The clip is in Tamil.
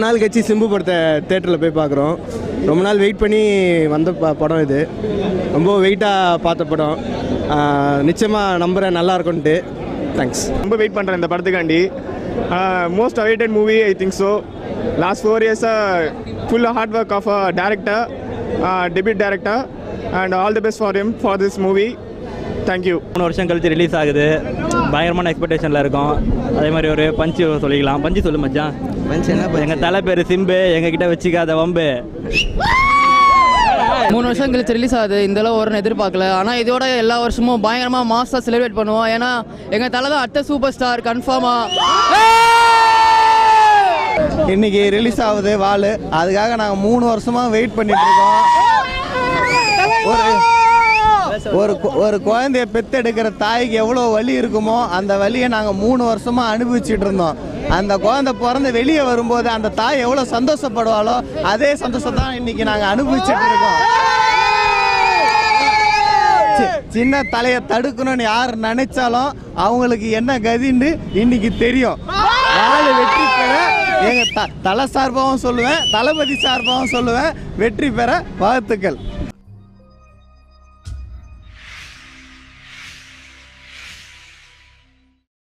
நாள் கழிச்சு சிம்பு படத்தை தேட்டரில் போய் பார்க்குறோம். ரொம்ப நாள் வெயிட் பண்ணி வந்த படம் இது. ரொம்ப வெயிட்டாக பார்த்த படம். நிச்சயமாக நம்புகிறேன் நல்லா இருக்கும்ன்ட்டு. தேங்க்ஸ். ரொம்ப வெயிட் பண்ணுறேன் இந்த படத்துக்காண்டி. Most awaited movie I think so. Last 4 இயர்ஸாக full hard work of a director, debut director, and all the best for him for this movie. Thank you. 3 வருஷம் கழிச்சு ரிலீஸ் ஆகுது. பயங்கரமான எக்ஸ்பெக்டேஷனில் இருக்கும். அதே மாதிரி ஒரு பஞ்சு சொல்லிக்கலாம். பஞ்சு சொல்லு மச்சான். எங்கள் தலை பேர் சிம்பு, எங்ககிட்ட வச்சுக்காத வம்பு. 3 வருஷம் கழிச்சு ரிலீஸ் ஆகுது. இந்தளவு வரும்னு எதிர்பார்க்கல. ஆனால் இதோட எல்லா வருஷமும் பயங்கரமாக மாஸாக செலிப்ரேட் பண்ணுவோம். ஏன்னா எங்கள் தலை தான் அடுத்த சூப்பர் ஸ்டார் கன்ஃபார்மாக. இன்னைக்கு ரிலீஸ் ஆகுது வாள். அதுக்காக நாங்கள் 3 வருஷமாக வெயிட் பண்ணிட்டு இருக்கோம். ஒரு குழந்தைய பெத்தெடுக்கிற தாய்க்கு எவ்வளோ வலி இருக்குமோ அந்த வலியை நாங்கள் 3 வருஷமாக அனுபவிச்சுட்டு இருந்தோம். அந்த குழந்தை பிறந்து வெளியே வரும்போது அந்த தாய் எவ்வளோ சந்தோஷப்படுவாளோ அதே சந்தோஷம் தான் இன்னைக்கு நாங்கள் அனுபவிச்சுட்டு இருக்கோம். சின்ன தலையை தடுக்கணும்னு யார் நினைச்சாலும் அவங்களுக்கு என்ன கதின்னு இன்னைக்கு தெரியும். வாள் வெற்றி பெற எங்கள் தலை சார்பாகவும் சொல்லுவேன், தளபதி சார்பாகவும் சொல்லுவேன், வெற்றி பெற வாழ்த்துக்கள்.